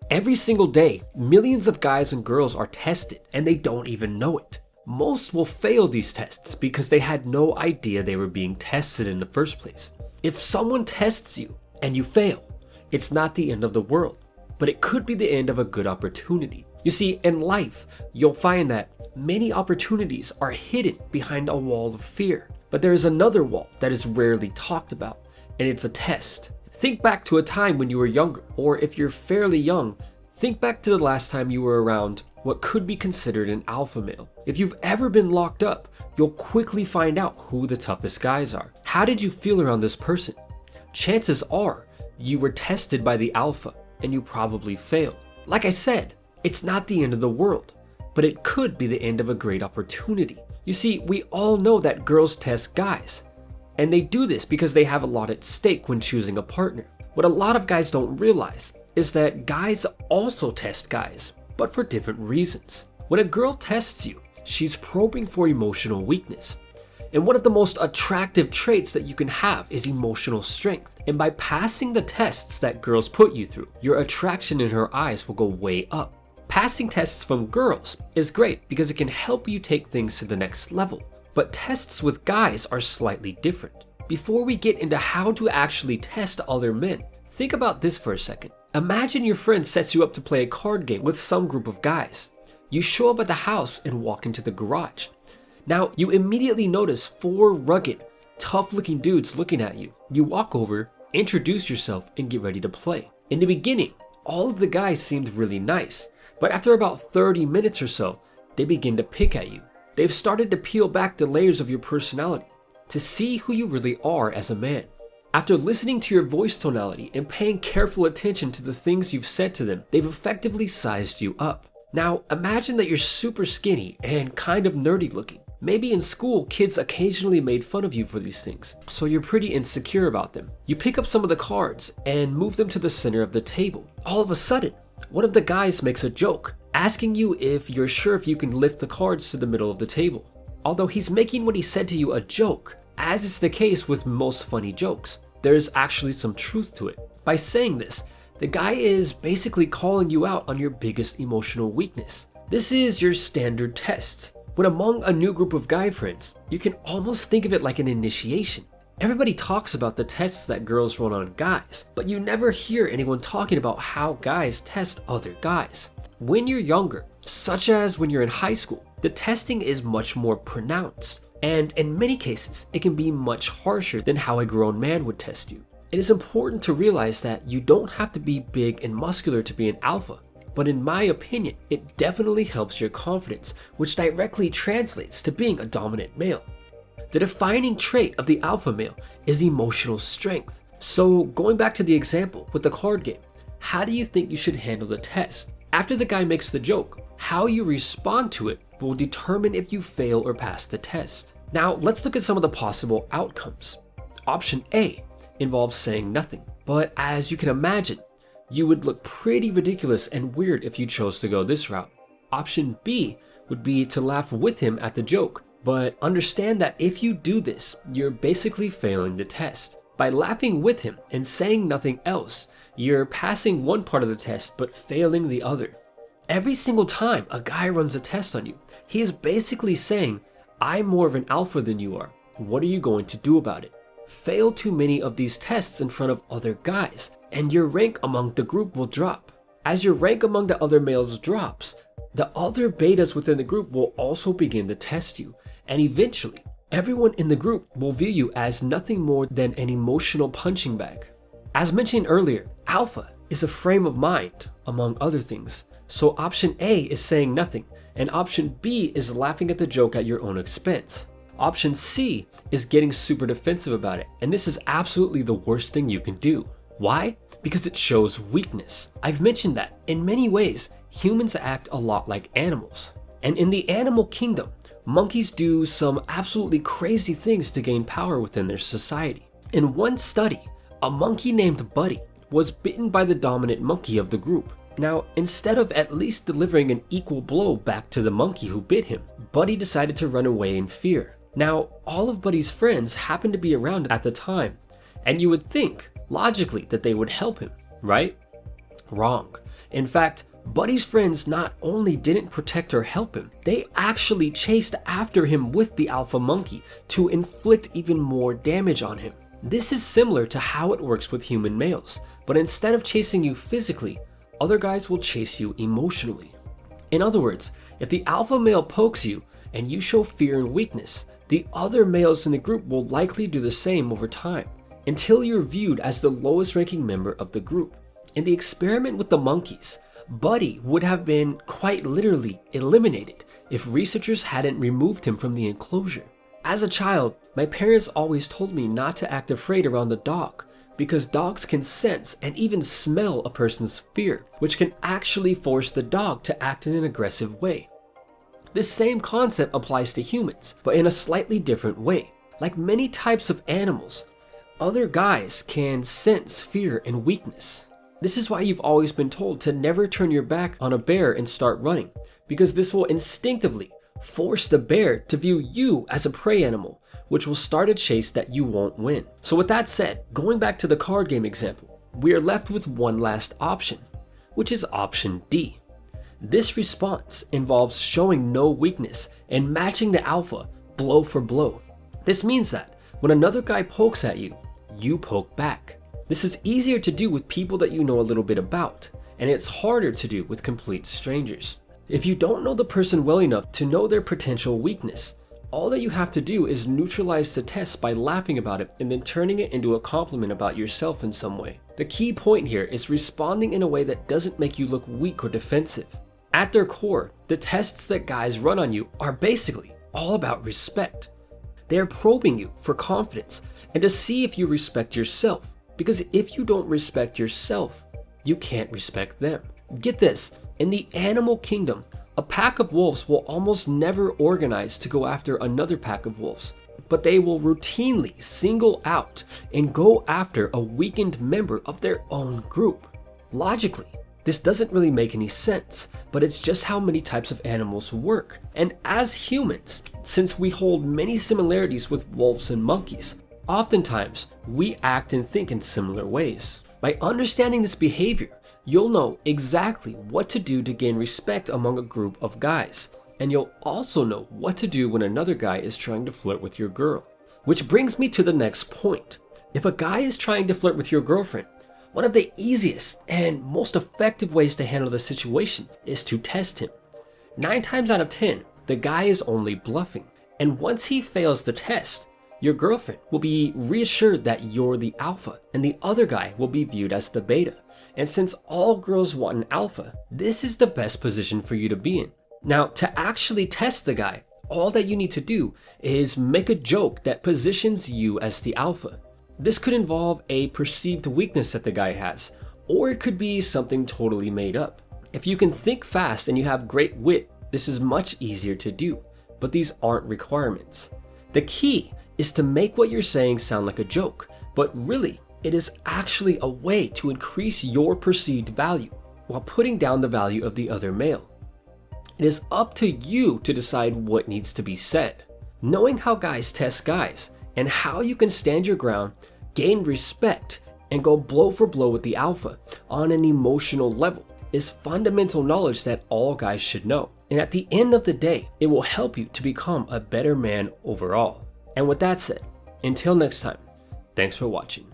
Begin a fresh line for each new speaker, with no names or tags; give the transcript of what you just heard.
Every single day, millions of guys and girls are tested and they don't even know it. Most will fail these tests because they had no idea they were being tested in the first place. If someone tests you and you fail, it's not the end of the world, but it could be the end of a good opportunity. You see, in life, you'll find that many opportunities are hidden behind a wall of fear, but there is another wall that is rarely talked about, and it's a test. Think back to a time when you were younger, or if you're fairly young, think back to the last time you were around what could be considered an alpha male. If you've ever been locked up, you'll quickly find out who the toughest guys are. How did you feel around this person? Chances are you were tested by the alpha and you probably failed. Like I said, it's not the end of the world, but it could be the end of a great opportunity. You see, we all know that girls test guys, and they do this because they have a lot at stake when choosing a partner. What a lot of guys don't realize is that guys also test guys, but for different reasons. When a girl tests you, she's probing for emotional weakness. And one of the most attractive traits that you can have is emotional strength. And by passing the tests that girls put you through, your attraction in her eyes will go way up. Passing tests from girls is great because it can help you take things to the next level. But tests with guys are slightly different. Before we get into how to actually test other men, think about this for a second. Imagine your friend sets you up to play a card game with some group of guys. You show up at the house and walk into the garage. Now, you immediately notice 4 rugged, tough-looking dudes looking at you. You walk over, introduce yourself, and get ready to play. In the beginning, all of the guys seemed really nice, but after about 30 minutes or so, they begin to pick at you. They've started to peel back the layers of your personality to see who you really are as a man. After listening to your voice tonality and paying careful attention to the things you've said to them, they've effectively sized you up. Now, imagine that you're super skinny and kind of nerdy looking. Maybe in school, kids occasionally made fun of you for these things, so you're pretty insecure about them. You pick up some of the cards and move them to the center of the table. All of a sudden, one of the guys makes a joke, asking you if you're sure if you can lift the cards to the middle of the table. Although he's making what he said to you a joke, as is the case with most funny jokes, there's actually some truth to it. By saying this, the guy is basically calling you out on your biggest emotional weakness. This is your standard test. When among a new group of guy friends, you can almost think of it like an initiation. Everybody talks about the tests that girls run on guys, but you never hear anyone talking about how guys test other guys. When you're younger, such as when you're in high school, the testing is much more pronounced, and in many cases, it can be much harsher than how a grown man would test you. It is important to realize that you don't have to be big and muscular to be an alpha, but in my opinion, it definitely helps your confidence, which directly translates to being a dominant male. The defining trait of the alpha male is emotional strength. So going back to the example with the card game, how do you think you should handle the test? After the guy makes the joke, how you respond to it will determine if you fail or pass the test. Now let's look at some of the possible outcomes. Option A involves saying nothing, but as you can imagine, you would look pretty ridiculous and weird if you chose to go this route. Option B would be to laugh with him at the joke, but understand that if you do this, you're basically failing the test. By laughing with him and saying nothing else, you're passing one part of the test but failing the other. Every single time a guy runs a test on you, he is basically saying, I'm more of an alpha than you are. What are you going to do about it? Fail too many of these tests in front of other guys, and your rank among the group will drop. As your rank among the other males drops, the other betas within the group will also begin to test you, and eventually, everyone in the group will view you as nothing more than an emotional punching bag. As mentioned earlier, alpha is a frame of mind, among other things. So option A is saying nothing, and option B is laughing at the joke at your own expense. Option C is getting super defensive about it, and this is absolutely the worst thing you can do. Why? Because it shows weakness. I've mentioned that in many ways, humans act a lot like animals. And in the animal kingdom, monkeys do some absolutely crazy things to gain power within their society. In one study, a monkey named Buddy was bitten by the dominant monkey of the group. Now, instead of at least delivering an equal blow back to the monkey who bit him, Buddy decided to run away in fear. Now, all of Buddy's friends happened to be around at the time, and you would think, logically, that they would help him, right? Wrong. In fact, Buddy's friends not only didn't protect or help him, they actually chased after him with the alpha monkey to inflict even more damage on him. This is similar to how it works with human males, but instead of chasing you physically, other guys will chase you emotionally. In other words, if the alpha male pokes you and you show fear and weakness, the other males in the group will likely do the same over time, until you're viewed as the lowest ranking member of the group. In the experiment with the monkeys, Buddy would have been quite literally eliminated if researchers hadn't removed him from the enclosure. As a child, my parents always told me not to act afraid around the dog, because dogs can sense and even smell a person's fear, which can actually force the dog to act in an aggressive way. This same concept applies to humans, but in a slightly different way. Like many types of animals, other guys can sense fear and weakness. This is why you've always been told to never turn your back on a bear and start running, because this will instinctively force the bear to view you as a prey animal, which will start a chase that you won't win. So with that said, going back to the card game example, we are left with one last option, which is option D. This response involves showing no weakness and matching the alpha blow for blow. This means that when another guy pokes at you, you poke back. This is easier to do with people that you know a little bit about, and it's harder to do with complete strangers. If you don't know the person well enough to know their potential weakness, all that you have to do is neutralize the test by laughing about it and then turning it into a compliment about yourself in some way. The key point here is responding in a way that doesn't make you look weak or defensive. At their core, the tests that guys run on you are basically all about respect. They are probing you for confidence and to see if you respect yourself. Because if you don't respect yourself, you can't respect them. Get this, in the animal kingdom, a pack of wolves will almost never organize to go after another pack of wolves, but they will routinely single out and go after a weakened member of their own group. Logically, this doesn't really make any sense, but it's just how many types of animals work. And as humans, since we hold many similarities with wolves and monkeys, oftentimes, we act and think in similar ways. By understanding this behavior, you'll know exactly what to do to gain respect among a group of guys, and you'll also know what to do when another guy is trying to flirt with your girl. Which brings me to the next point. If a guy is trying to flirt with your girlfriend, one of the easiest and most effective ways to handle the situation is to test him. 9 times out of 10, the guy is only bluffing, and once he fails the test, your girlfriend will be reassured that you're the alpha and the other guy will be viewed as the beta. And since all girls want an alpha, this is the best position for you to be in. Now, to actually test the guy, all that you need to do is make a joke that positions you as the alpha. This could involve a perceived weakness that the guy has, or it could be something totally made up. If you can think fast and you have great wit, this is much easier to do, but these aren't requirements. The key is to make what you're saying sound like a joke, but really, it is actually a way to increase your perceived value while putting down the value of the other male. It is up to you to decide what needs to be said. Knowing how guys test guys and how you can stand your ground, gain respect, and go blow for blow with the alpha on an emotional level is fundamental knowledge that all guys should know. And at the end of the day, it will help you to become a better man overall. And with that said, until next time, thanks for watching.